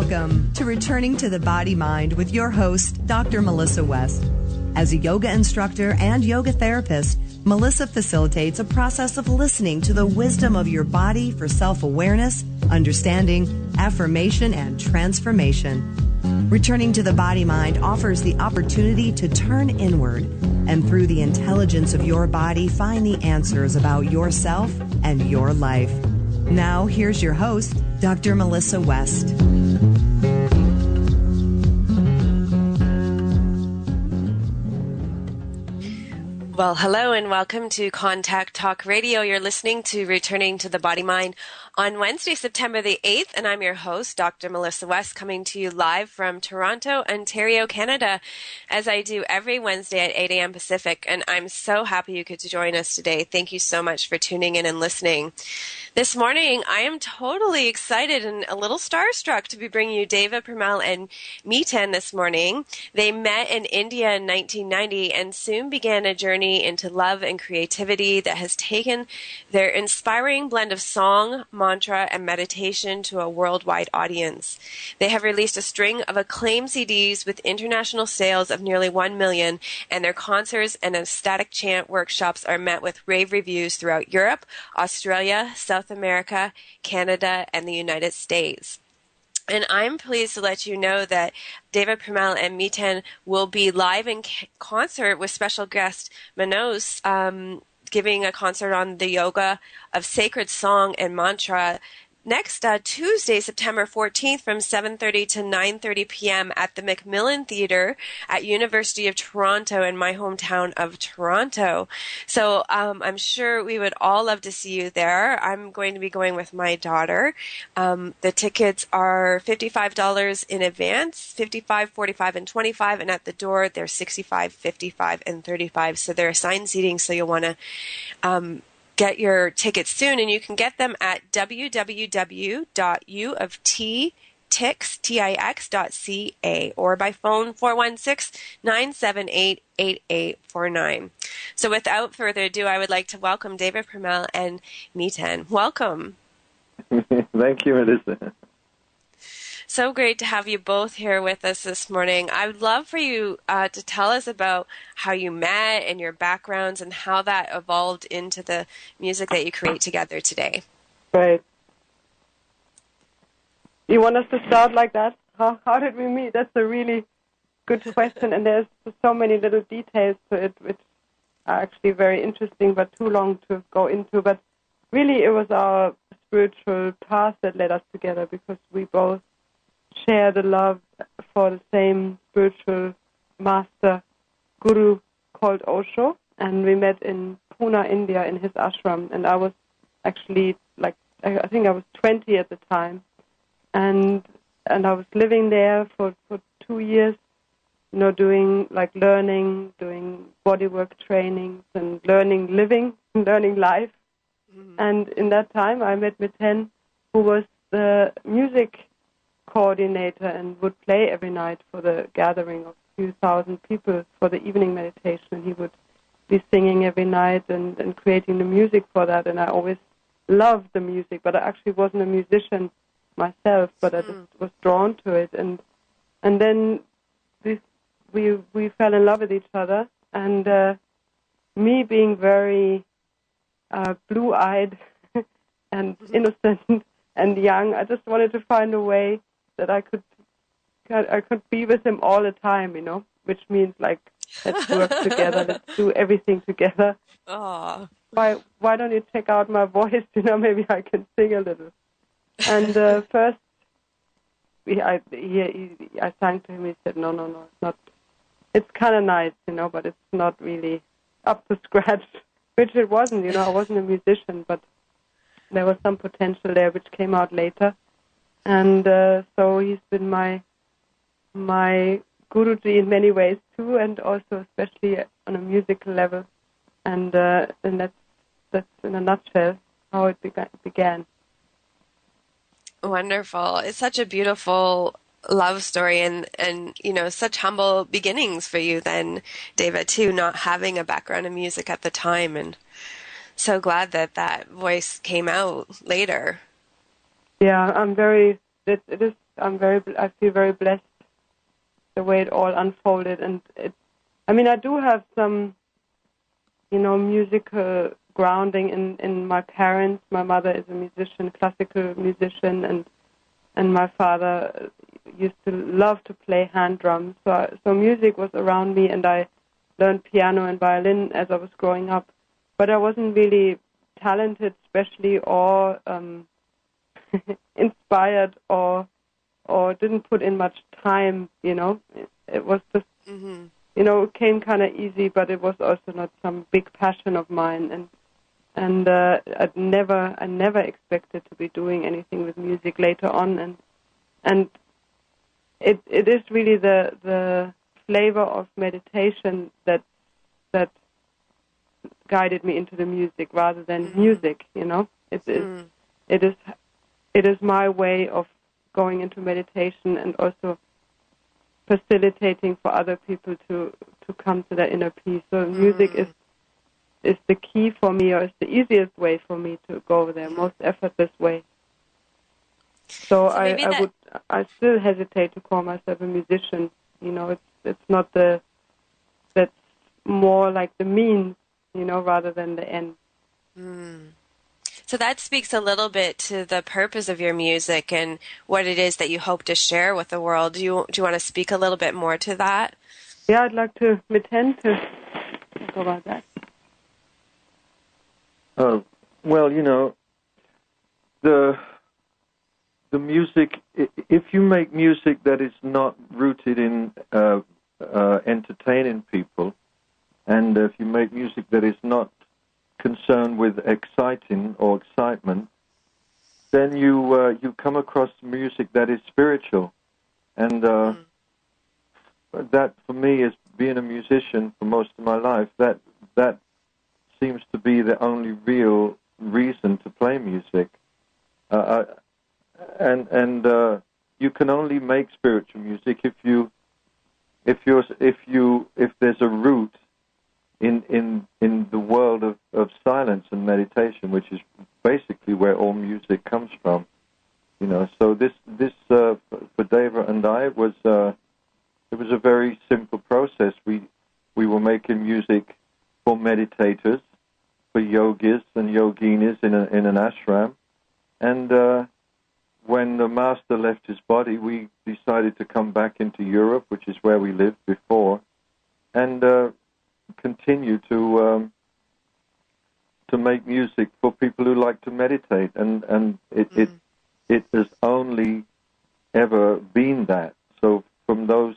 Welcome to Returning to the Body Mind with your host, Dr. Melissa West. As a yoga instructor and yoga therapist, Melissa facilitates a process of listening to the wisdom of your body for self-awareness, understanding, affirmation, and transformation. Returning to the Body Mind offers the opportunity to turn inward and through the intelligence of your body find the answers about yourself and your life. Now, here's your host, Dr. Melissa West. Well, hello and welcome to Contact Talk Radio. You're listening to Returning to the Body Mind on Wednesday, September the 8th, and I'm your host, Dr. Melissa West, coming to you live from Toronto, Ontario, Canada, as I do every Wednesday at 8 a.m. Pacific, and I'm so happy you could join us today. Thank you so much for tuning in and listening. This morning, I am totally excited and a little starstruck to be bringing you Deva Premal and Miten this morning. They met in India in 1990 and soon began a journey into love and creativity that has taken their inspiring blend of song, mantra, and meditation to a worldwide audience. They have released a string of acclaimed CDs with international sales of nearly 1 million, and their concerts and ecstatic chant workshops are met with rave reviews throughout Europe, Australia, South America, Canada, and the United States. And I'm pleased to let you know that Deva Premal and Miten will be live in concert with special guest Manos, giving a concert on the yoga of sacred song and mantra next Tuesday, September 14th from 7:30 to 9:30 p.m. at the Macmillan Theatre at University of Toronto in my hometown of Toronto. So I'm sure we would all love to see you there. I'm going to be going with my daughter. The tickets are $55 in advance, $55, $45, and $25, and at the door they're $65, $55, and $35. So they're assigned seating, so you'll want to get your tickets soon, and you can get them at www.uoftix.ca or by phone 416-978-8849. So without further ado, I would like to welcome Deva Premal and Miten. Welcome. Thank you, Melissa. So great to have you both here with us this morning. I would love for you to tell us about how you met and your backgrounds and how that evolved into the music that you create together today. Right. You want us to start like that? How did we meet? That's a really good question, and there's so many little details to it which are actually very interesting but too long to go into. But really it was our spiritual path that led us together because we both share the love for the same spiritual master guru called Osho, and we met in Pune, India, in his ashram. And I was actually I think I was 20 at the time, and I was living there for 2 years, doing learning, doing bodywork trainings, and learning life. Mm-hmm. And in that time, I met Miten, who was the music coordinator and would play every night for the gathering of a few thousand people for the evening meditation. He would be singing every night and creating the music for that, and I always loved the music, but I actually wasn't a musician myself, but I just was drawn to it, and then we fell in love with each other, and me being very blue-eyed and innocent and young, I just wanted to find a way that I could be with him all the time, which means let's work together, let's do everything together. Aww. Why don't you check out my voice? Maybe I can sing a little. And first, I sang to him. He said, no, it's not. It's kind of nice, but it's not really up to scratch, which it wasn't. I wasn't a musician, but there was some potential there, which came out later. And so he's been my Guruji in many ways too, and also especially on a musical level. And that's in a nutshell how it began. Wonderful. It's such a beautiful love story and such humble beginnings for you then, Deva, too, not having a background in music at the time, and so glad that voice came out later. Yeah, it is I feel very blessed the way it all unfolded, and I do have some, musical grounding in my parents. My mother is a musician, classical musician, and my father used to love to play hand drums. So music was around me, and I learned piano and violin as I was growing up. But I wasn't really talented, especially, or inspired, or didn't put in much time. It was just, it came kind of easy, but it was also not some big passion of mine. And I never expected to be doing anything with music later on, and it is really the flavor of meditation that guided me into the music rather than music. It is my way of going into meditation and also facilitating for other people to come to their inner peace. So music is the key for me, or is the easiest way for me to go there, most effortless way. So I still hesitate to call myself a musician. It's not that's more like the means, rather than the end. So that speaks a little bit to the purpose of your music and what it is that you hope to share with the world. Do you want to speak a little bit more to that? Yeah, I'd like to Miten to talk about that. Well, the music, if you make music that is not rooted in entertaining people, and if you make music that is not concerned with exciting or excitement, then you come across music that is spiritual. And that, for me, is being a musician for most of my life. That seems to be the only real reason to play music. And you can only make spiritual music if there's a root in the world of silence and meditation, which is basically where all music comes from. So this for Deva and I, it was a very simple process. We were making music for meditators, for yogis and yoginis in an ashram, and when the master left his body, we decided to come back into Europe, which is where we lived before, and continue to make music for people who like to meditate, and it has only ever been that. So from those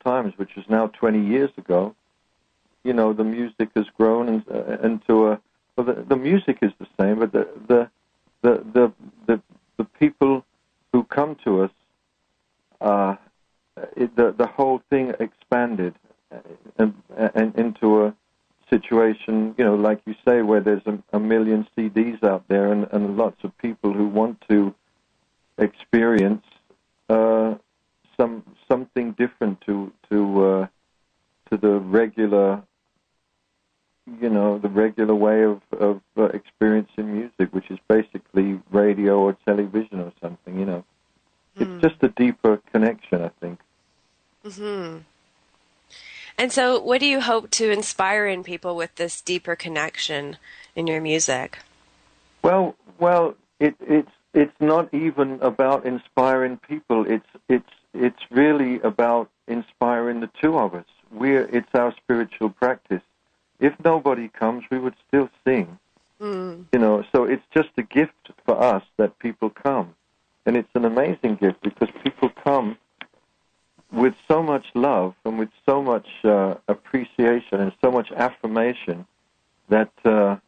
times, which is now 20 years ago, the music has grown into the music is the same, but the people who come to us, the whole thing expanded and into a situation, like you say, where there's a million CDs out there and lots of people who want to experience something different to the regular, the regular way of experiencing music, which is basically radio or television or something. It's just a deeper connection, I think. Mm-hmm. And so what do you hope to inspire in people with this deeper connection in your music? Well, it's not even about inspiring people. It's really about inspiring the two of us. It's our spiritual practice. If nobody comes, we would still sing. So it's just a gift for us that people come. And it's an amazing gift because people come with so much love and with so much appreciation and so much affirmation that to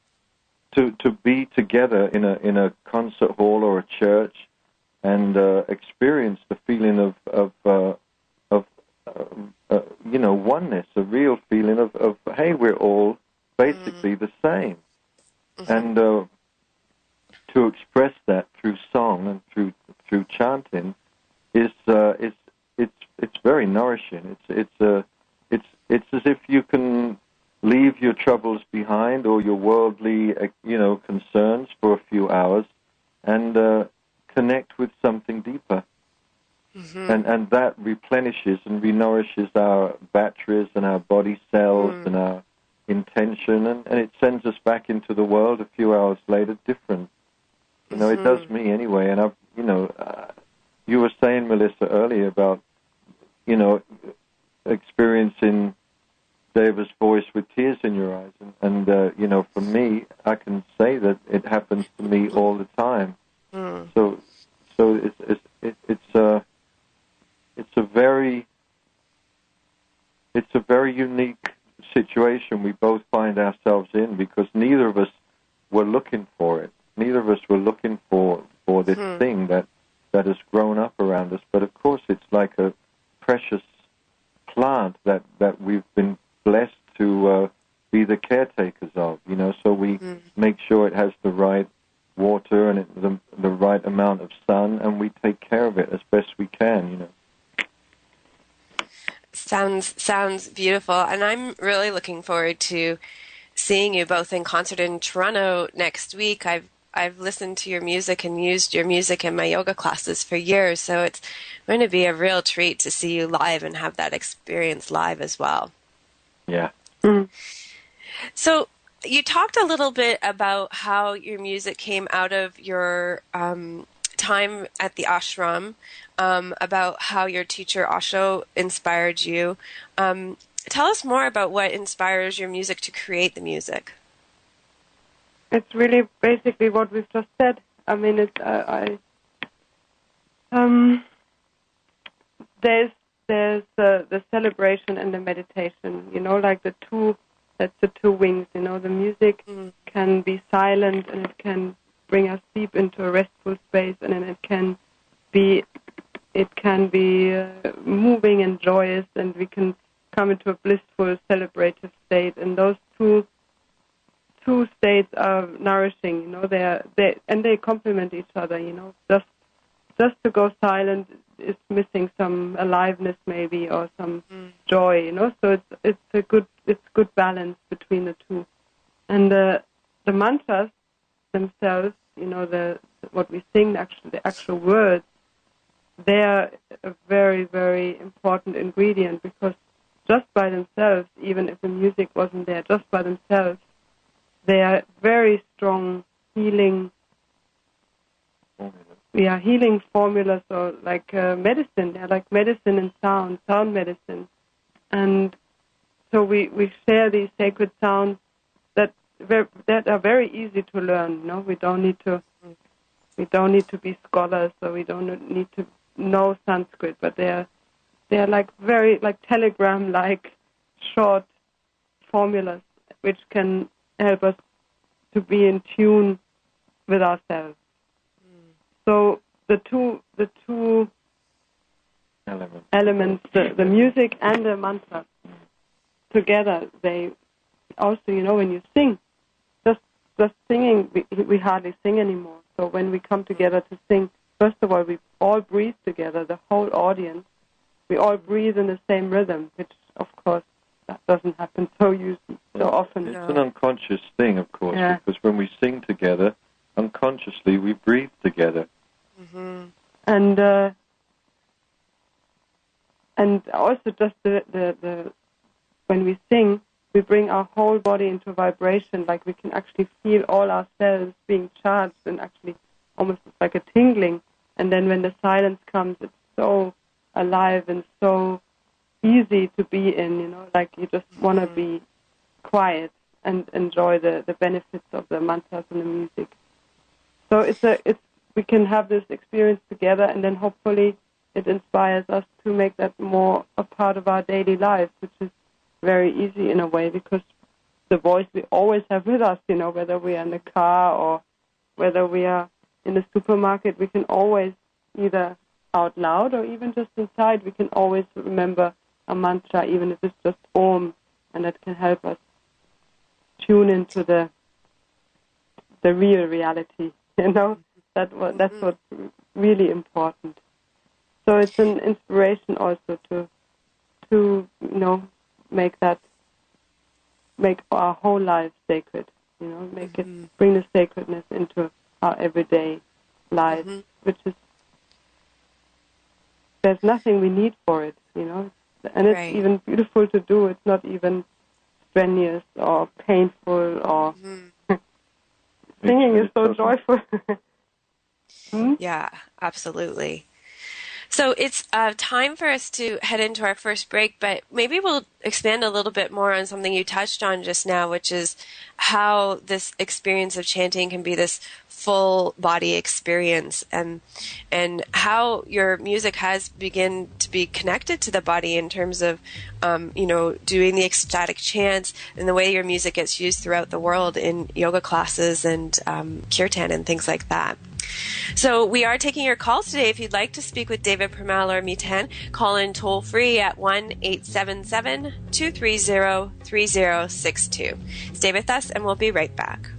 be together in a concert hall or a church and experience the feeling of oneness, a real feeling of hey, we're all basically the same, and to express that through song and through chanting is it's very nourishing. It's as if you can leave your troubles behind or your worldly concerns for a few hours and connect with something deeper. and that replenishes and renourishes our batteries and our body cells and our intention, and it sends us back into the world a few hours later different. You know, it does me anyway. And you were saying, Melissa, earlier about, experiencing Deva's voice with tears in your eyes, and for me, I can say that it happens to me all the time. So it's a very unique situation we both find ourselves in, because neither of us were looking for it. Neither of us were looking for this thing that has grown up around us. But of course, it's like a precious plant that we've been blessed to be the caretakers of. So we make sure it has the right water and the right amount of sun, and we take care of it as best we can. Sounds beautiful, and I'm really looking forward to seeing you both in concert in Toronto next week. I've listened to your music and used your music in my yoga classes for years, so it's going to be a real treat to see you live and have that experience live as well. Yeah. So you talked a little bit about how your music came out of your time at the ashram, about how your teacher Osho inspired you. Tell us more about what inspires your music to create the music. It's really basically what we've just said. I mean, there's the celebration and the meditation. Like that's the two wings. The music can be silent, and it can bring us deep into a restful space, and then it can be moving and joyous, and we can come into a blissful, celebrative state. And those two states are nourishing. They complement each other. Just to go silent is missing some aliveness, maybe, or some joy. So it's good balance between the two. And the mantras themselves, what we sing, the actual words, they are a very, very important ingredient, because just by themselves, even if the music wasn't there, just by themselves, they are very strong healing formulas, or like medicine. They're like medicine and sound medicine. And so we share these sacred sounds that are very easy to learn. We don't need to be scholars, or we don't need to know Sanskrit, but they're like very like telegram-like short formulas which can help us to be in tune with ourselves. So the two elements, the music and the mantra together, they also, when you sing, just singing, we hardly sing anymore. So when we come together to sing, first of all, we all breathe together, the whole audience. We all breathe in the same rhythm, which, of course, that doesn't happen so often. It's an unconscious thing, of course, because when we sing together, unconsciously we breathe together. And also just the when we sing, we bring our whole body into vibration, like we can actually feel all our cells being charged, and actually almost like a tingling. And then when the silence comes, it's so alive and so easy to be in, like you just want to be quiet and enjoy the benefits of the mantras and the music. So we can have this experience together, and then hopefully it inspires us to make that more a part of our daily lives, which is very easy in a way, because the voice we always have with us, whether we are in the car or whether we are in the supermarket, we can always, either out loud or even just inside, we can always remember a mantra, even if it's just Om, and that can help us tune into the real reality, That's what's really important. So it's an inspiration also to make our whole life sacred, make it, bring the sacredness into our everyday life, which is there's nothing we need for it, you know. And it's Right. even beautiful to do. It's not even strenuous or painful or singing is so joyful. Yeah, absolutely. So it's time for us to head into our first break, but maybe we'll expand a little bit more on something you touched on just now, which is how this experience of chanting can be this full body experience, and how your music has begun to be connected to the body in terms of doing the ecstatic chants and the way your music gets used throughout the world in yoga classes and kirtan and things like that. So we are taking your calls today. If you'd like to speak with Deva Premal or Miten, call in toll free at 1-877-230-3062. Stay with us and we'll be right back.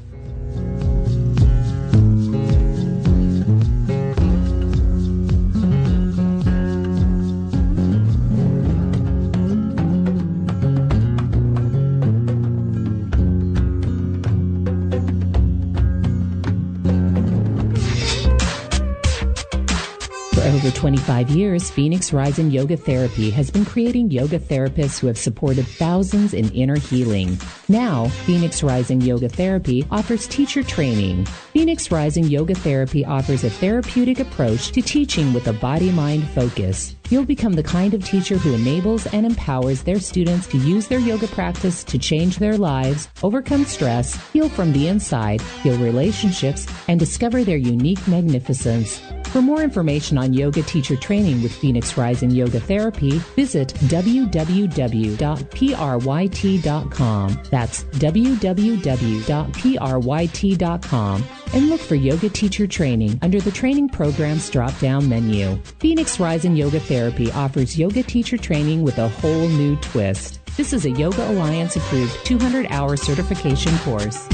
For over 25 years, Phoenix Rising Yoga Therapy has been creating yoga therapists who have supported thousands in inner healing. Now, Phoenix Rising Yoga Therapy offers teacher training. Phoenix Rising Yoga Therapy offers a therapeutic approach to teaching with a body-mind focus. You'll become the kind of teacher who enables and empowers their students to use their yoga practice to change their lives, overcome stress, heal from the inside, heal relationships, and discover their unique magnificence. For more information on yoga teacher training with Phoenix Rising Yoga Therapy, visit www.pryt.com. That's www.pryt.com. And look for Yoga Teacher Training under the Training Programs drop-down menu. Phoenix Rising Yoga Therapy offers yoga teacher training with a whole new twist. This is a Yoga Alliance approved 200-hour certification course.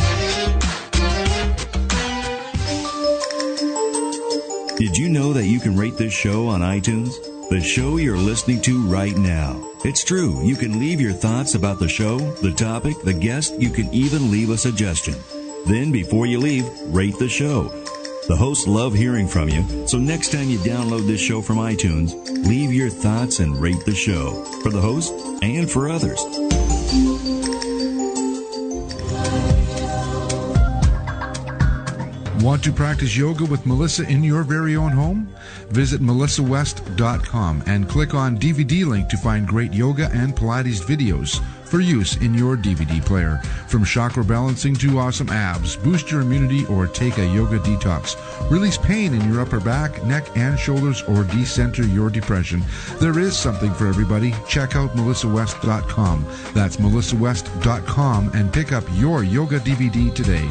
Did you know that you can rate this show on iTunes? The show you're listening to right now. It's true. You can leave your thoughts about the show, the topic, the guest. You can even leave a suggestion. Then, before you leave, rate the show. The hosts love hearing from you, so next time you download this show from iTunes, leave your thoughts and rate the show for the host and for others. Want to practice yoga with Melissa in your very own home? Visit melissawest.com and click on DVD link to find great yoga and Pilates videos for use in your DVD player. From chakra balancing to awesome abs, boost your immunity, or take a yoga detox. Release pain in your upper back, neck, and shoulders, or decenter your depression. There is something for everybody. Check out melissawest.com. That's melissawest.com and pick up your yoga DVD today.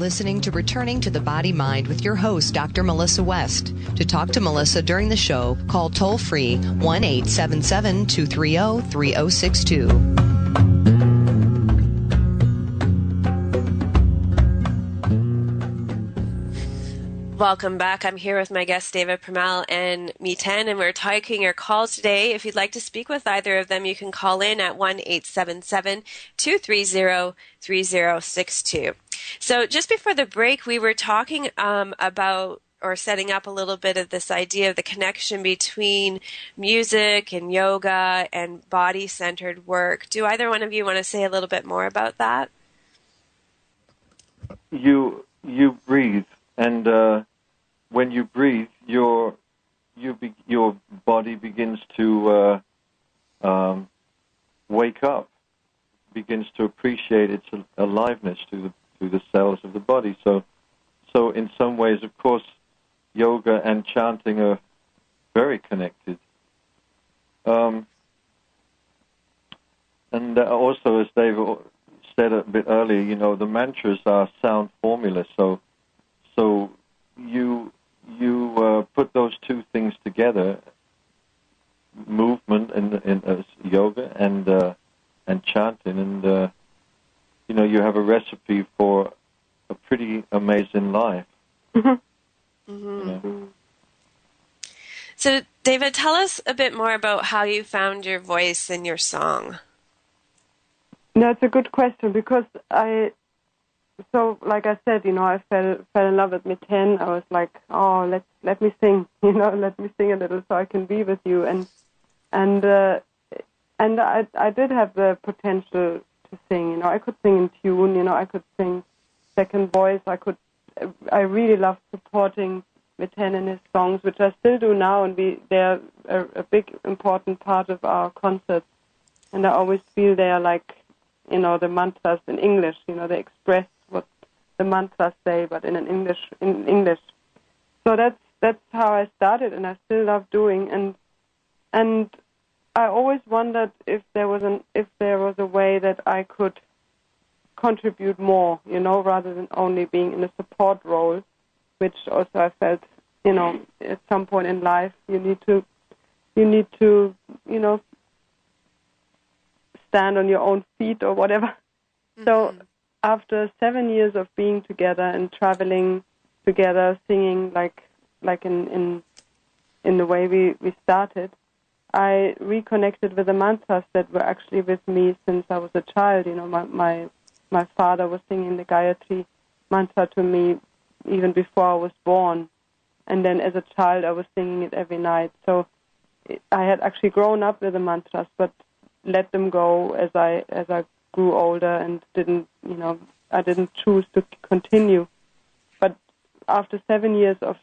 Listening to Returning to the Body Mind with your host, Dr. Melissa West. To talk to Melissa during the show, call toll-free 1-877-230-3062. Welcome back. I'm here with my guests, Deva Premal and Miten, and we're taking your calls today. If you'd like to speak with either of them, you can call in at 1-877-230-3062. So just before the break, we were talking about or setting up a little bit of this idea of the connection between music and yoga and body-centered work. Do either one of you want to say a little bit more about that? You breathe, and when you breathe, your body begins to wake up, begins to appreciate its aliveness through the cells of the body. So in some ways, of course, yoga and chanting are very connected. And also, as Dave said a bit earlier, the mantras are sound formulas. So you put those two things together, movement in yoga and chanting, and you have a recipe for a pretty amazing life. Mm-hmm. Mm-hmm. So, David, tell us a bit more about how you found your voice and your song. That's a good question, because so like I said, I fell in love with Miten. I was like, oh, let me sing, let me sing a little so I can be with you. And I did have the potential to sing. I could sing in tune. I could sing second voice. I really loved supporting Miten in his songs, which I still do now, and they're a big important part of our concerts. And I always feel they are like, the mantras in English. They express what the mantras say, but in English. So that's how I started, and I still love doing. And I always wondered if there was a way that I could contribute more, rather than only being in a support role, which also I felt, at some point in life you need to, stand on your own feet or whatever. Mm-hmm. So after 7 years of being together and traveling together, singing like in the way we started, I reconnected with the mantras that were actually with me since I was a child. My father was singing the Gayatri mantra to me even before I was born. And then as a child, I was singing it every night. So I had actually grown up with the mantras, but let them go as I grew older and I didn't choose to continue. But after 7 years of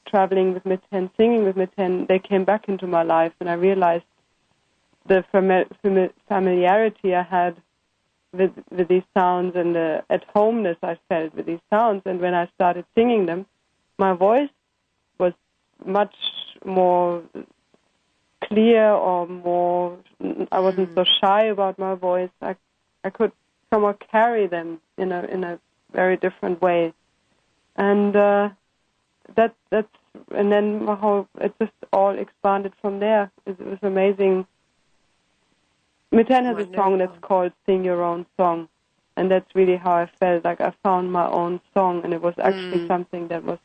traveling with Miten, singing with Miten, they came back into my life, and I realized the familiarity I had with these sounds and the at-homeness I felt with these sounds. And when I started singing them, my voice was much more clear, or more, I wasn't so shy about my voice. I could somehow carry them in a very different way. And and then it just all expanded from there. It was amazing. Miten has a song that's called Sing Your Own Song, and that's really how I felt. Like I found my own song, and it was actually something that was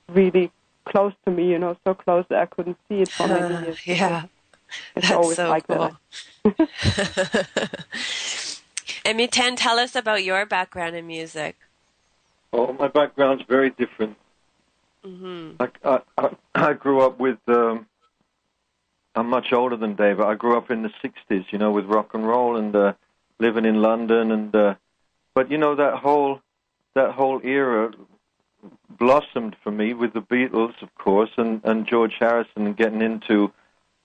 really close to me, so close that I couldn't see it for many years. Yeah, it's that's always so like cool. that. And Miten, tell us about your background in music. Oh, my background's very different. Mm-hmm. Like I grew up with. I'm much older than Deva. I grew up in the '60s, with rock and roll and living in London, and but that whole era blossomed for me with the Beatles, of course, and George Harrison, and getting into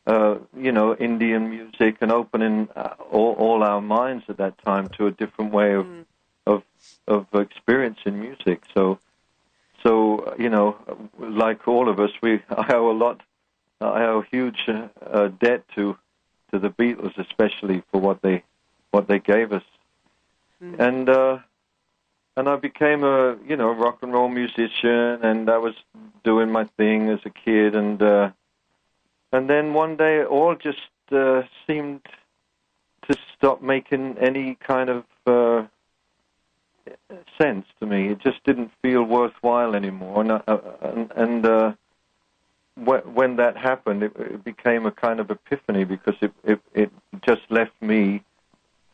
Indian music and opening all our minds at that time to a different way of experiencing music. So like all of us, I owe a huge debt to the Beatles, especially for what they gave us. Mm. And I became a rock and roll musician, and I was doing my thing as a kid, and then one day it all just seemed to stop making any kind of sense to me. It just didn't feel worthwhile anymore, and when that happened, it became a kind of epiphany, because it just left me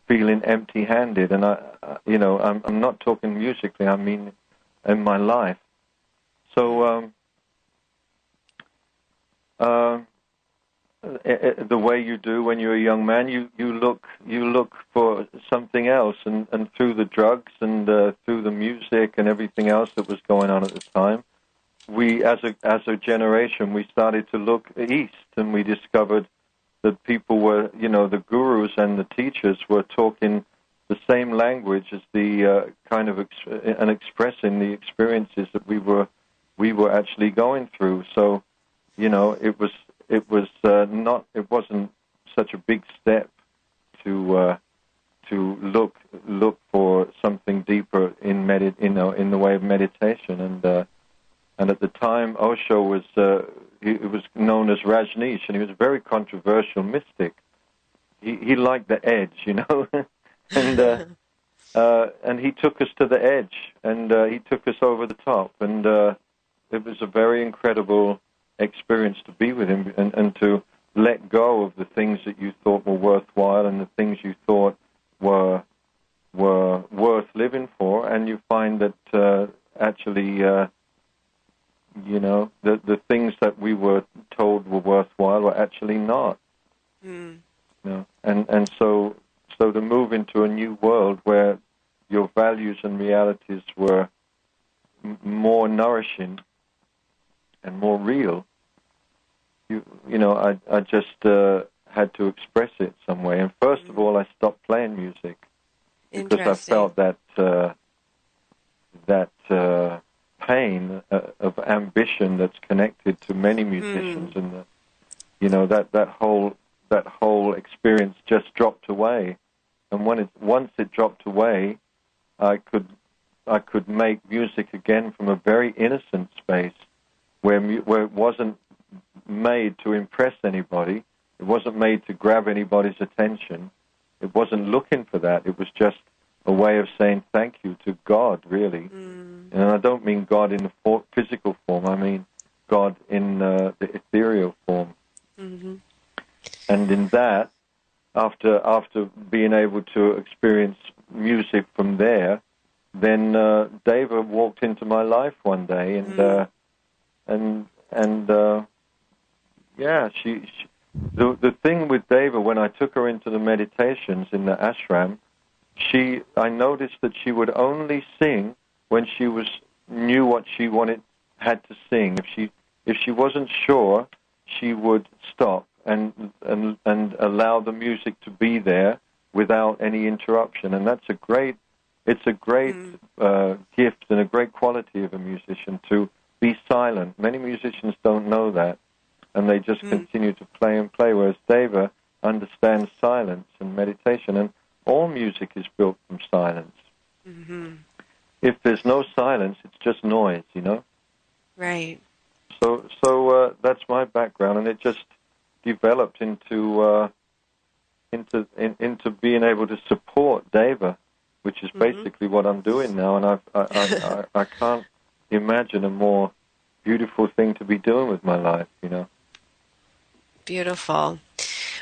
feeling empty-handed, and I'm not talking musically. I mean, in my life. So the way you do when you're a young man, you look for something else, and through the drugs and through the music and everything else that was going on at the time, we as a generation, we started to look east, and we discovered that people were, the gurus and the teachers were talking the same language as the kind of and expressing the experiences that we were actually going through. So, it wasn't such a big step to look for something deeper in the way of meditation. And at the time, Osho was he was known as Rajneesh, and he was a very controversial mystic. He liked the edge, and he took us to the edge, and he took us over the top, and it was a very incredible experience to be with him, and to let go of the things that you thought were worthwhile and the things you thought were worth living for, and you find that actually, the things that we were told were worthwhile were actually not. And so to move into a new world where your values and realities were more nourishing and more real, I just had to express it some way. And first of all, I stopped playing music because I felt that pain of ambition that's connected to many musicians, and that whole experience just dropped away. And once it dropped away, I could make music again from a very innocent space, where it wasn't made to impress anybody. It wasn't made to grab anybody's attention. It wasn't looking for that. It was just a way of saying thank you to God, really. And I don't mean God in the physical form. I mean God in the ethereal form. And in that, after being able to experience music from there, then Deva walked into my life one day, she the thing with Deva, when I took her into the meditations in the ashram, I noticed that she would only sing when she knew what she had to sing. If she wasn't sure, she would stop and allow the music to be there without any interruption. And that's a great gift and a great quality of a musician, to be silent. Many musicians don't know that, and they just continue to play and play, whereas Deva understands silence and meditation, and all music is built from silence. If there's no silence, it's just noise, Right. So that's my background, and it just developed into being able to support Deva, which is basically what I'm doing now, and I can't imagine a more beautiful thing to be doing with my life, Beautiful.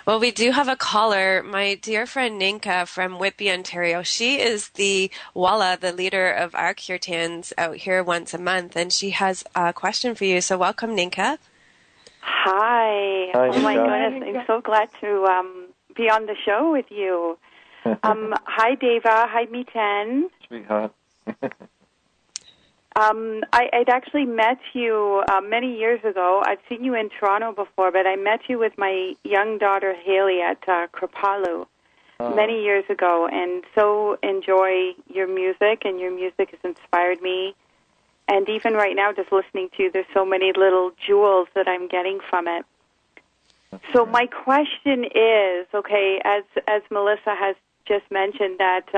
Well, we do have a caller, my dear friend Ninka from Whitby, Ontario. She is the Walla, the leader of our kirtans out here once a month, and she has a question for you. So welcome, Ninka. Hi. Oh, my goodness. I'm so glad to be on the show with you. Hi, Deva. Hi, Miten. Sweetheart. I'd actually met you many years ago. I've seen you in Toronto before, but I met you with my young daughter, Haley, at Kripalu many years ago, and so enjoy your music, and your music has inspired me. And even right now, just listening to you, there's so many little jewels that I'm getting from it. So my question is, okay, as Melissa has just mentioned that,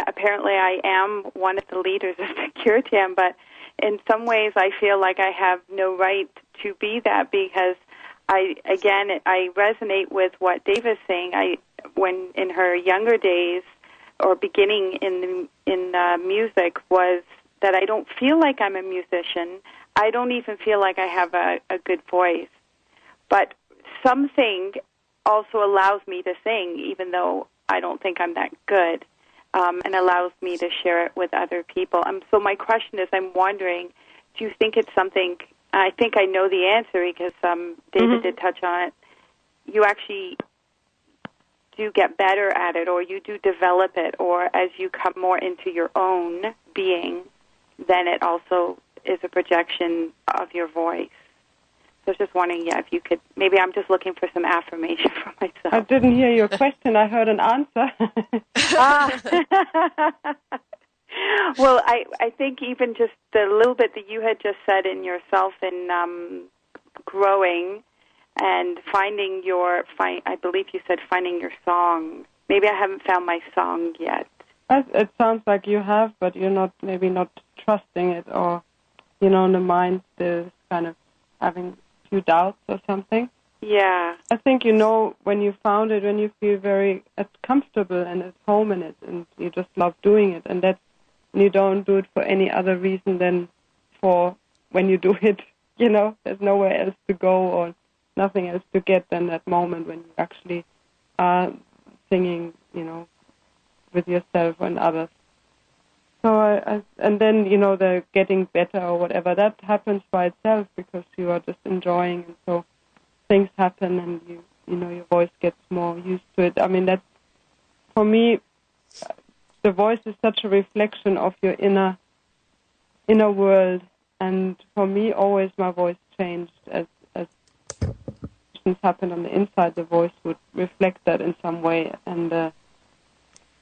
apparently I am one of the leaders of the kirtan, but in some ways I feel like I have no right to be that, because I resonate with what Deva's saying. When in her younger days or beginning in music was that I don't feel like I'm a musician. I don't even feel like I have a good voice. But something also allows me to sing, even though I don't think I'm that good, and allows me to share it with other people. So my question is, I'm wondering, do you think it's something, I think I know the answer because David did touch on it, you actually do get better at it, or you do develop it, or as you come more into your own being, then it also is a projection of your voice. So I was just wondering, if you could, maybe I'm just looking for some affirmation for myself. I didn't hear your question. I heard an answer. Well, I think even just the little bit that you had just said in yourself in growing and finding I believe you said finding your song. Maybe I haven't found my song yet. It sounds like you have, but you're maybe not trusting it, or, in the mind there's kind of having a few doubts or something. Yeah. I think when you found it, when you feel very comfortable and at home in it, and you just love doing it, and you don't do it for any other reason than for when you do it, there's nowhere else to go or nothing else to get than that moment when you actually are singing, with yourself and others. So and then, the getting better or whatever, that happens by itself because you are just enjoying, and so things happen, and your voice gets more used to it. I mean, that's, for me, the voice is such a reflection of your inner world, and for me, always my voice changed as things happen on the inside. The voice would reflect that in some way, and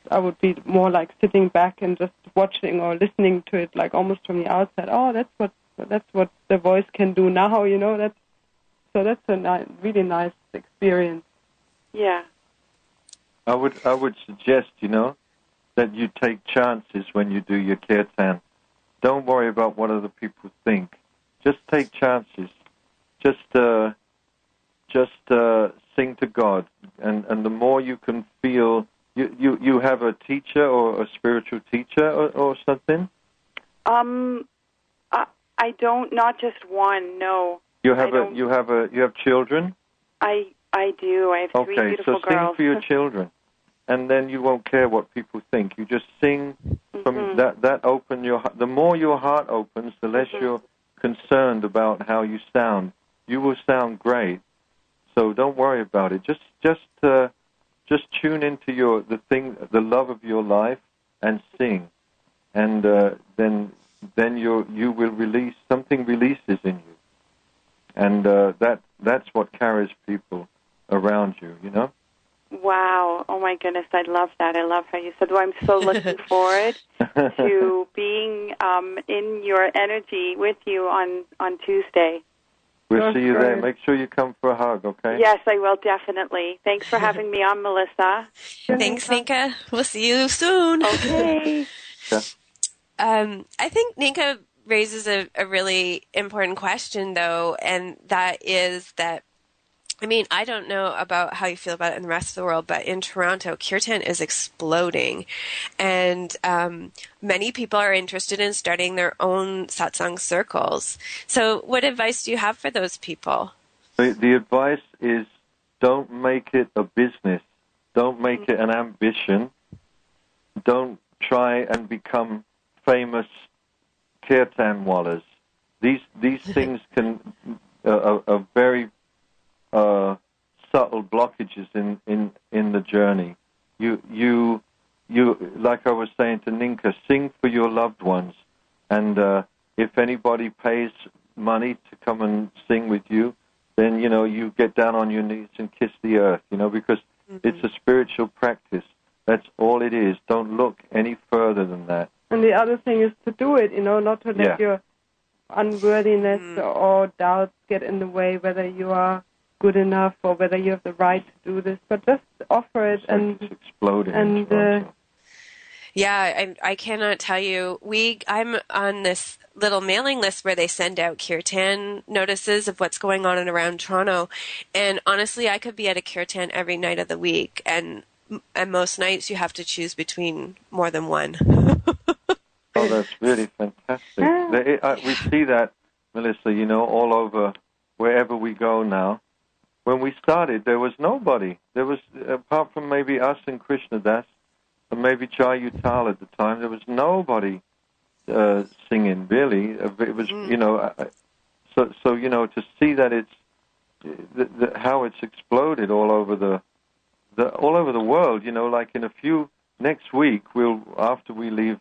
I would be more like sitting back and just watching or listening to it, like almost from the outside. Oh, that's what the voice can do now, That's a really nice experience. Yeah. I would suggest, that you take chances when you do your kirtan. Don't worry about what other people think. Just take chances. Just sing to God, and the more you can feel. You have a teacher or a spiritual teacher or something? I don't. Not just one. No. You have children? I do. I have three beautiful girls. Okay, so sing for your children, and then you won't care what people think. You just sing from that open your heart. The more your heart opens, the less you're concerned about how you sound. You will sound great. So don't worry about it. Just tune into the love of your life, and sing, and then you will release, something releases in you, and that's what carries people around you. Wow! Oh my goodness, I love that. I love how you said. Well, I'm so looking forward to being in your energy with you on Tuesday. We'll see you there. Make sure you come for a hug, okay? Yes, I will, definitely. Thanks for having me on, Melissa. Thanks, Ninka. We'll see you soon. Okay. Yeah. I think Ninka raises a really important question, though, and that is that, I don't know about how you feel about it in the rest of the world, but in Toronto, kirtan is exploding. And many people are interested in starting their own satsang circles. So what advice do you have for those people? The advice is, don't make it a business. Don't make it an ambition. Don't try and become famous kirtanwallahs. These things are very subtle blockages in the journey. You like I was saying to Ninka, sing for your loved ones, and if anybody pays money to come and sing with you, then you get down on your knees and kiss the earth, because it's a spiritual practice. That's all it is. Don't look any further than that. And the other thing is to do it, not to let your unworthiness or doubts get in the way, whether you are good enough or whether you have the right to do this, but just offer it. And it's exploding. And I cannot tell you. I'm on this little mailing list where they send out kirtan notices of what's going on and around Toronto, and honestly, I could be at a kirtan every night of the week, and most nights you have to choose between more than one. Oh, that's really fantastic. We see that, Melissa, all over, wherever we go now. When we started, there was nobody. There was, apart from maybe us and Krishna Das, and maybe Jai Utal at the time, there was nobody singing, really. It was, so to see that it's, how it's exploded all over the world, like in next week, after we leave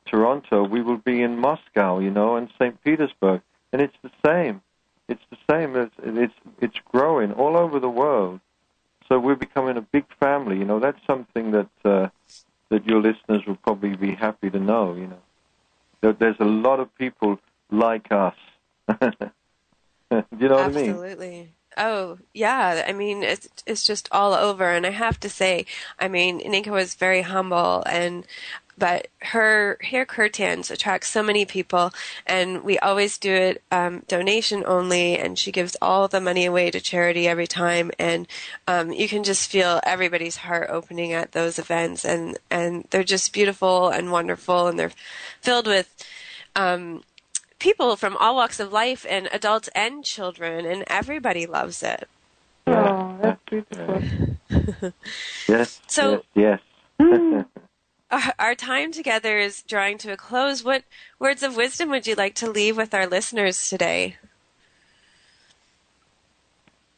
Toronto, we will be in Moscow, and St. Petersburg, and it's the same. It's the same. It's growing all over the world. So we're becoming a big family. That's something that your listeners will probably be happy to know. There's a lot of people like us. Do you know what I mean? Absolutely. Oh, yeah. It's just all over. And I have to say, Ninka was very humble, but her kirtans attract so many people, and we always do it donation only, and she gives all the money away to charity every time, and you can just feel everybody's heart opening at those events, and they're just beautiful and wonderful, and they're filled with people from all walks of life, and adults and children, and everybody loves it. Oh, that's beautiful. Yes. So, yes. our time together is drawing to a close. What words of wisdom would you like to leave with our listeners today?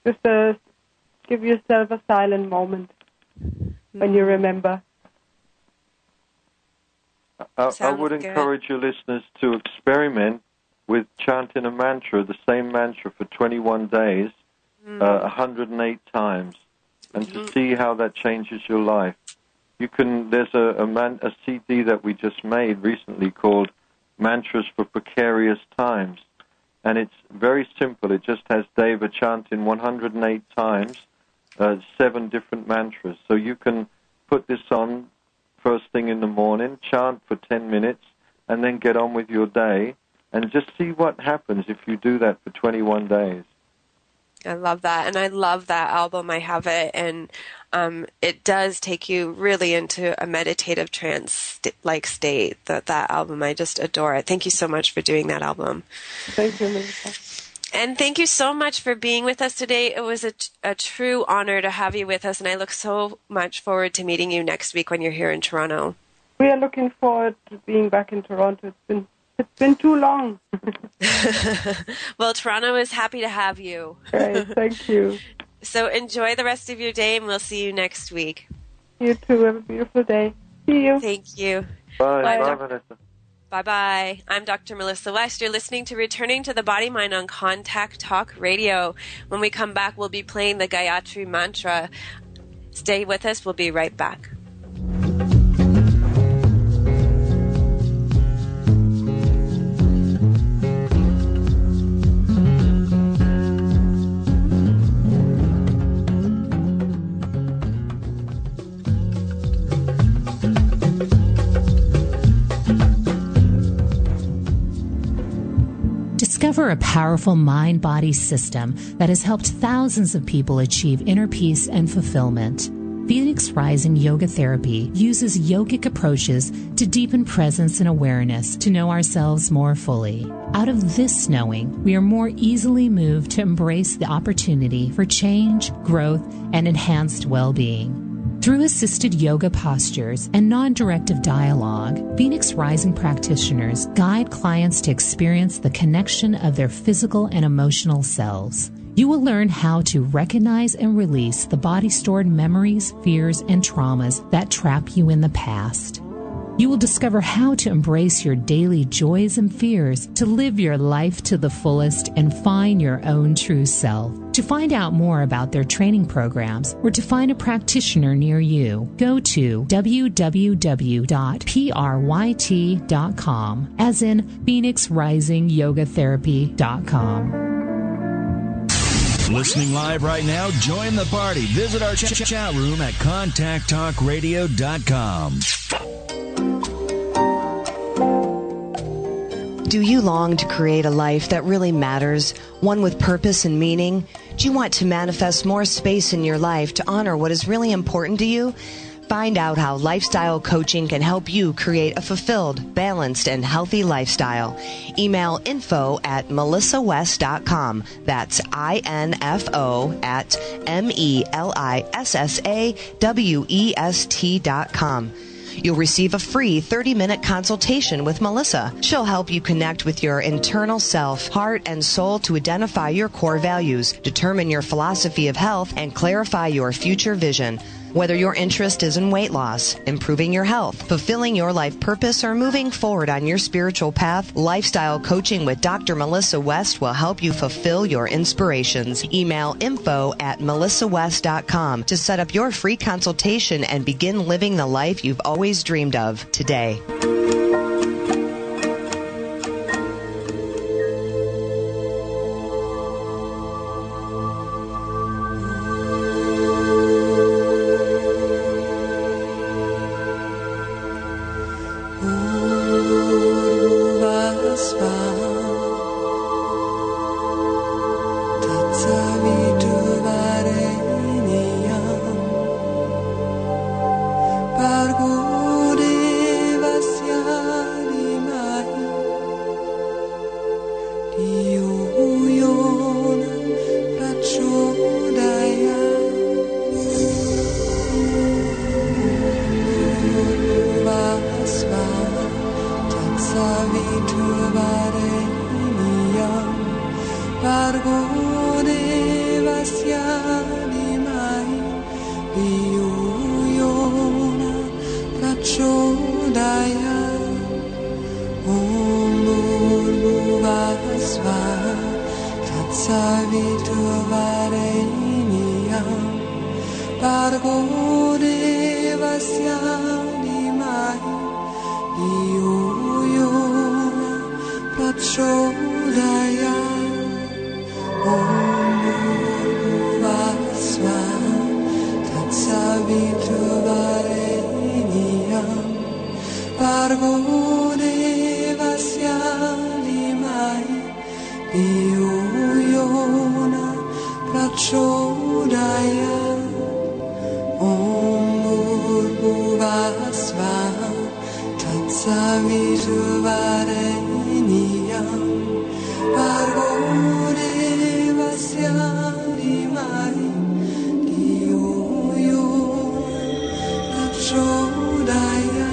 Just give yourself a silent moment when you remember. I would encourage your listeners to experiment with chanting a mantra, the same mantra, for 21 days, 108 times, and to see how that changes your life. You can. There's a CD that we just made recently called Mantras for Precarious Times, and it's very simple. It just has Deva chanting 108 times, 7 different mantras. So you can put this on first thing in the morning, chant for 10 minutes, and then get on with your day, and just see what happens if you do that for 21 days. I love that, and I love that album. I have it, and it does take you really into a meditative trance-like state. That album, I just adore it. Thank you so much for doing that album. Thank you, Melissa. And thank you so much for being with us today. It was a true honor to have you with us, and I look so much forward to meeting you next week when you're here in Toronto. We are looking forward to being back in Toronto. It's been too long. Well, Toronto is happy to have you. Great, thank you. So enjoy the rest of your day, and we'll see you next week. You too. Have a beautiful day. See you. Thank you. Bye. Bye, Vanessa. Bye-bye. I'm Dr. Melissa West. You're listening to Returning to the Body Mind on Contact Talk Radio. When we come back, we'll be playing the Gayatri Mantra. Stay with us. We'll be right back. Discover a powerful mind-body system that has helped thousands of people achieve inner peace and fulfillment. Phoenix Rising Yoga Therapy uses yogic approaches to deepen presence and awareness to know ourselves more fully. Out of this knowing, we are more easily moved to embrace the opportunity for change, growth, and enhanced well-being. Through assisted yoga postures and non-directive dialogue, Phoenix Rising practitioners guide clients to experience the connection of their physical and emotional selves. You will learn how to recognize and release the body-stored memories, fears, and traumas that trap you in the past. You will discover how to embrace your daily joys and fears to live your life to the fullest and find your own true self. To find out more about their training programs or to find a practitioner near you, go to www.pryt.com, as in PhoenixRisingYogaTherapy.com. Listening live right now? Join the party. Visit our chat room at contacttalkradio.com. Do you long to create a life that really matters, one with purpose and meaning? Do you want to manifest more space in your life to honor what is really important to you? Find out how lifestyle coaching can help you create a fulfilled, balanced, and healthy lifestyle. Email info@melissawest.com. That's info@melissawest.com. You'll receive a free 30-minute consultation with Melissa. She'll help you connect with your internal self, heart, and soul to identify your core values, determine your philosophy of health, and clarify your future vision. Whether your interest is in weight loss, improving your health, fulfilling your life purpose, or moving forward on your spiritual path, lifestyle coaching with Dr. Melissa West will help you fulfill your inspirations. Email info@melissawest.com to set up your free consultation and begin living the life you've always dreamed of today. Pargo devasya Vareniyam Bargo Devasya Dhimai Dhiyo Yona Prachodayat Om Bhurbhuvah Swaha Tatsaviturvareniyam Bargo Devasya Dhimai Dhiyo Yona Prachodayat Om Bhurbhuvah Swaha Tatsaviturvareniyam Bargo Devasya Dhimai Dhiyo Yona Prachodayat Om Bhurbhuvah Swaha Tatsaviturvareniyam Bargo Devasya Dhimai Dhiyo Yona Prachodayat.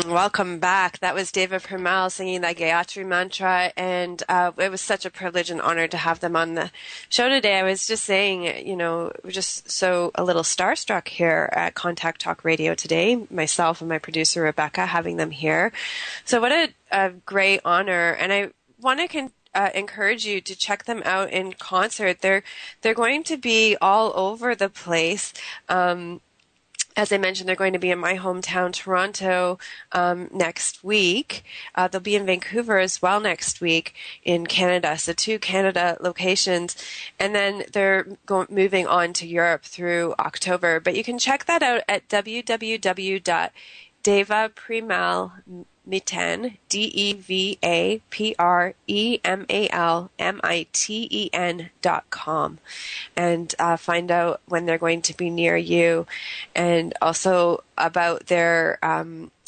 Welcome back. That was Deva Premal singing that Gayatri mantra, and it was such a privilege and honor to have them on the show today. I was just saying, we're just so a little starstruck here at Contact Talk Radio today, myself and my producer Rebecca having them here. So what a great honor, and I want to encourage you to check them out in concert. They're going to be all over the place. as I mentioned, they're going to be in my hometown, Toronto, next week. They'll be in Vancouver as well next week in Canada. So 2 Canada locations. And then they're moving on to Europe through October. But you can check that out at www.Deva Premal Miten, DevaPremalMiten.com, and find out when they're going to be near you, and also about their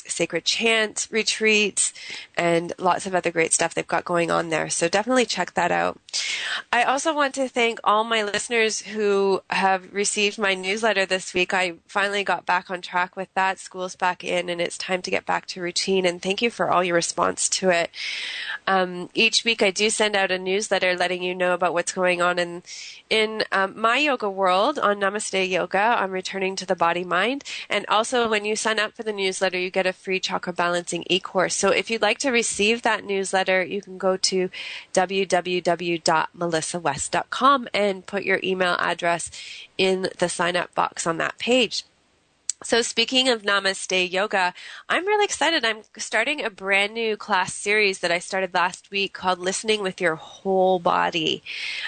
sacred chant retreats and lots of other great stuff they've got going on there. So definitely check that out. I also want to thank all my listeners who have received my newsletter this week. I finally got back on track with that. School's back in and it's time to get back to routine, and thank you for all your response to it. Each week I do send out a newsletter letting you know about what's going on in my yoga world on Namaste Yoga, on returning to the body mind. And also when you sign up for the newsletter, you get a free chakra balancing e-course. So if you'd like to receive that newsletter, you can go to www.melissawest.com and put your email address in the sign up box on that page. So speaking of Namaste Yoga, I'm really excited. I'm starting a brand new class series that I started last week called Listening with Your Whole Body.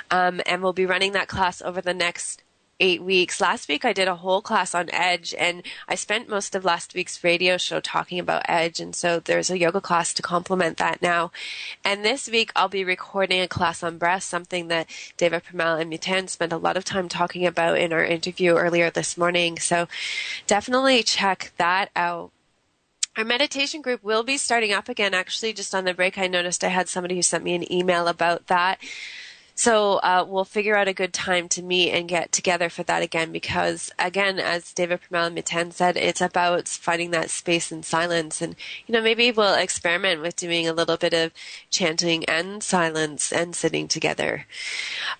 And we'll be running that class over the next 8 weeks. Last week I did a whole class on edge, and I spent most of last week's radio show talking about edge, and so there's a yoga class to complement that now. And this week I'll be recording a class on breath, something that Deva Premal and Miten spent a lot of time talking about in our interview earlier this morning. So definitely check that out. Our meditation group will be starting up again. Actually, just on the break, I noticed I had somebody who sent me an email about that. So we'll figure out a good time to meet and get together for that again, because, again, as Deva Premal and Miten said, it's about finding that space and silence. And, maybe we'll experiment with doing a little bit of chanting and silence and sitting together.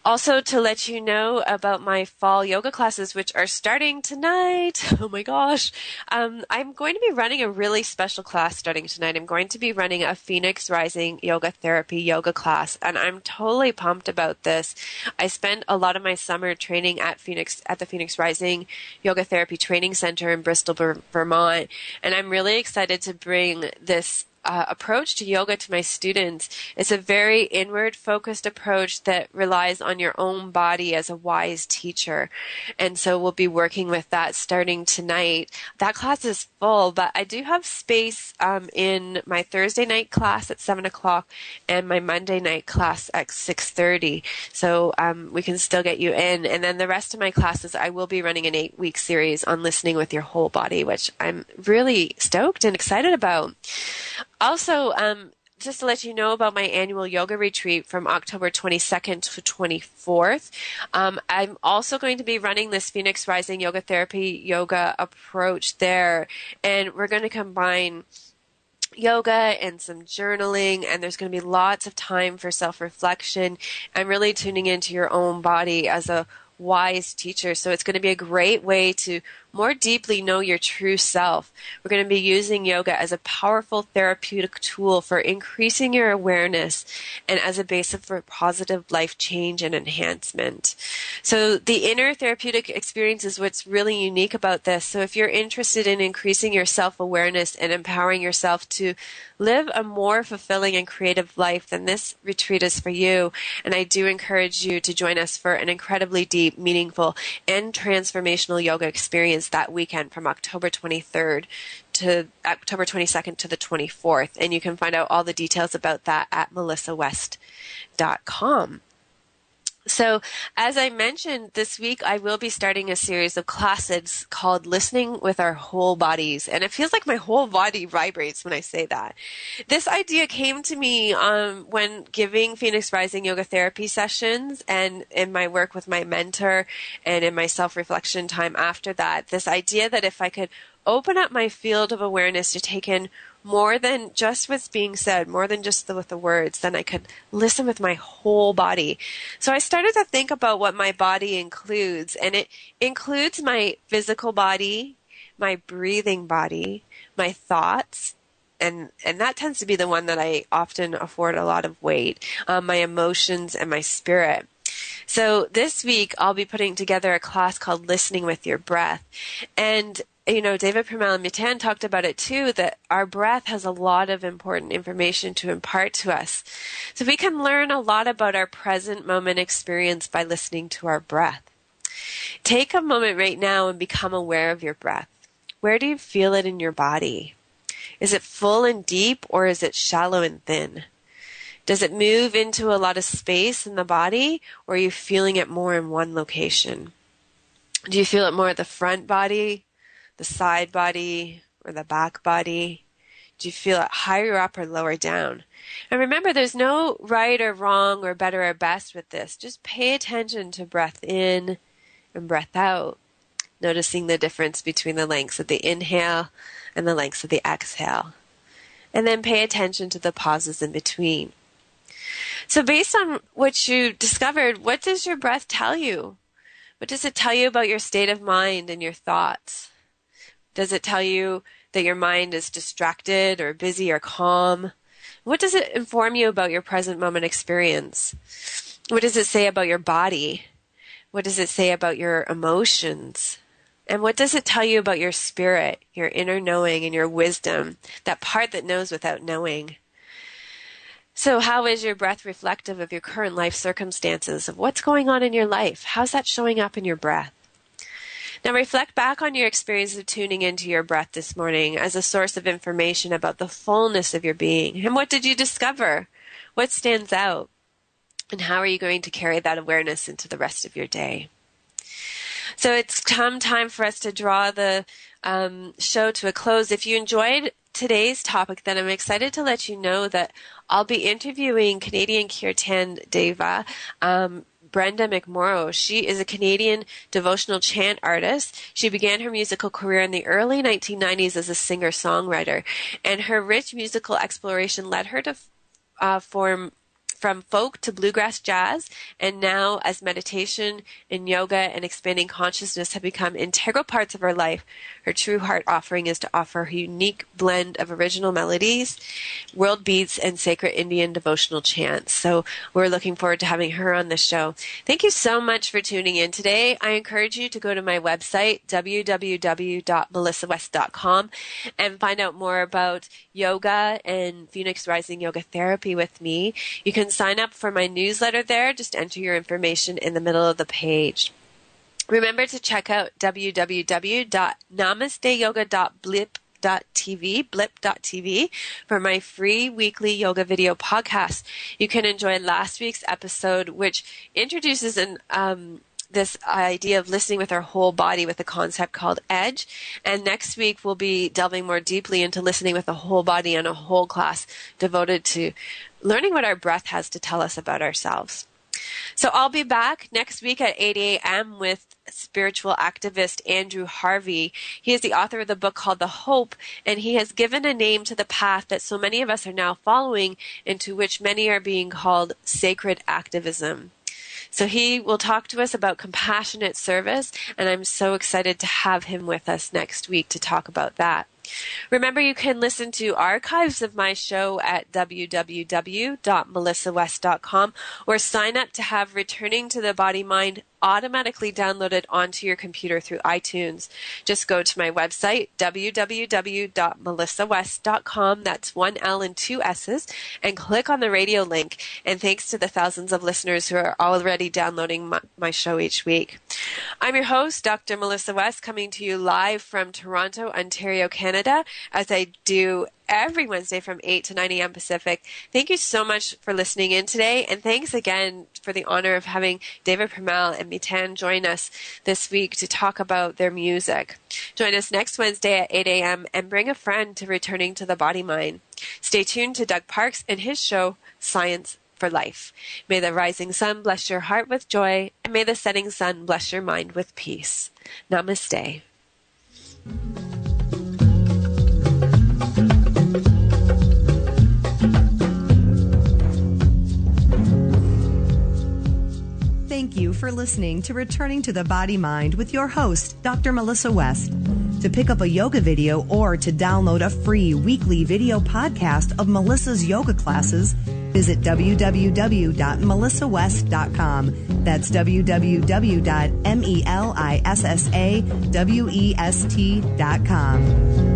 Also, to let you know about my fall yoga classes, which are starting tonight. Oh, my gosh. I'm going to be running a really special class starting tonight. I'm going to be running a Phoenix Rising Yoga Therapy yoga class, and I'm totally pumped about this. I spent a lot of my summer training at the Phoenix Rising Yoga Therapy Training Center in Bristol, Vermont, and I'm really excited to bring this approach to yoga to my students. It's a very inward-focused approach that relies on your own body as a wise teacher. And so we'll be working with that starting tonight. That class is full, but I do have space in my Thursday night class at 7 o'clock and my Monday night class at 6:30. So we can still get you in. And then the rest of my classes, I will be running an 8-week series on listening with your whole body, which I'm really stoked and excited about. Also, just to let you know about my annual yoga retreat from October 22nd to 24th, I'm also going to be running this Phoenix Rising Yoga Therapy yoga approach there, and we're going to combine yoga and some journaling, and there's going to be lots of time for self-reflection and really tuning into your own body as a wise teacher. So it's going to be a great way to more deeply know your true self. We're going to be using yoga as a powerful therapeutic tool for increasing your awareness and as a basis for positive life change and enhancement. So the inner therapeutic experience is what's really unique about this. So if you're interested in increasing your self-awareness and empowering yourself to live a more fulfilling and creative life, then this retreat is for you. And I do encourage you to join us for an incredibly deep, meaningful, and transformational yoga experience that weekend from October 23rd to October 22nd to the 24th. And you can find out all the details about that at melissawest.com. So, as I mentioned, this week I will be starting a series of classes called Listening with Our Whole Bodies. And it feels like my whole body vibrates when I say that. This idea came to me when giving Phoenix Rising yoga therapy sessions and in my work with my mentor and in my self-reflection time after that. This idea that if I could open up my field of awareness to take in more than just what's being said, more than just with the words, then I could listen with my whole body. So I started to think about what my body includes, and it includes my physical body, my breathing body, my thoughts, and that tends to be the one that I often afford a lot of weight, my emotions and my spirit. So this week I'll be putting together a class called Listening with Your Breath. And Deva Premal and Miten talked about it too, that our breath has a lot of important information to impart to us. So we can learn a lot about our present moment experience by listening to our breath. Take a moment right now and become aware of your breath. Where do you feel it in your body? Is it full and deep, or is it shallow and thin? Does it move into a lot of space in the body, or are you feeling it more in one location? Do you feel it more at the front body, the side body, or the back body? Do you feel it higher up or lower down? And remember, there's no right or wrong or better or best with this. Just pay attention to breath in and breath out, noticing the difference between the lengths of the inhale and the lengths of the exhale. And then pay attention to the pauses in between. So based on what you discovered, what does your breath tell you? What does it tell you about your state of mind and your thoughts? Does it tell you that your mind is distracted or busy or calm? What does it inform you about your present moment experience? What does it say about your body? What does it say about your emotions? And what does it tell you about your spirit, your inner knowing, and your wisdom, that part that knows without knowing? So how is your breath reflective of your current life circumstances, of what's going on in your life? How's that showing up in your breath? Now reflect back on your experience of tuning into your breath this morning as a source of information about the fullness of your being. And what did you discover? What stands out? And how are you going to carry that awareness into the rest of your day? So it's come time for us to draw the show to a close. If you enjoyed today's topic, then I'm excited to let you know that I'll be interviewing Canadian kirtan Deva, Brenda McMorrow. She is a Canadian devotional chant artist. She began her musical career in the early 1990s as a singer-songwriter, and her rich musical exploration led her to form from folk to bluegrass jazz, and now as meditation and yoga and expanding consciousness have become integral parts of her life, her true heart offering is to offer a unique blend of original melodies, world beats, and sacred Indian devotional chants. So we're looking forward to having her on the show. Thank you so much for tuning in today. I encourage you to go to my website, www.melissawest.com, and find out more about yoga and Phoenix Rising Yoga Therapy with me. You can sign up for my newsletter there. Just enter your information in the middle of the page. Remember to check out www.namasteyoga.blip.tv for my free weekly yoga video podcast. You can enjoy last week's episode, which introduces this idea of listening with our whole body with a concept called EDGE. And next week we'll be delving more deeply into listening with the whole body and a whole class devoted to learning what our breath has to tell us about ourselves. So I'll be back next week at 8 a.m. with spiritual activist Andrew Harvey. He is the author of the book called The Hope, and he has given a name to the path that so many of us are now following, into which many are being called sacred activism. So he will talk to us about compassionate service, and I'm so excited to have him with us next week to talk about that. Remember, you can listen to archives of my show at www.melissawest.com, or sign up to have Returning to the Body Mind automatically downloaded onto your computer through iTunes. Just go to my website, www.melissawest.com, that's 1 L and 2 S's, and click on the radio link. And thanks to the thousands of listeners who are already downloading my show each week. I'm your host, Dr. Melissa West, coming to you live from Toronto, Ontario, Canada, as I do every Wednesday from 8 to 9 a.m. Pacific. Thank you so much for listening in today, and thanks again for the honor of having Deva Premal and Miten join us this week to talk about their music. Join us next Wednesday at 8 a.m. and bring a friend to Returning to the Body Mind. Stay tuned to Doug Parks and his show, Science for Life. May the rising sun bless your heart with joy, and may the setting sun bless your mind with peace. Namaste. Thank you for listening to Returning to the Body Mind with your host, Dr. Melissa West. To pick up a yoga video or to download a free weekly video podcast of Melissa's yoga classes, Visit www.melissawest.com. That's www.melissawest.com.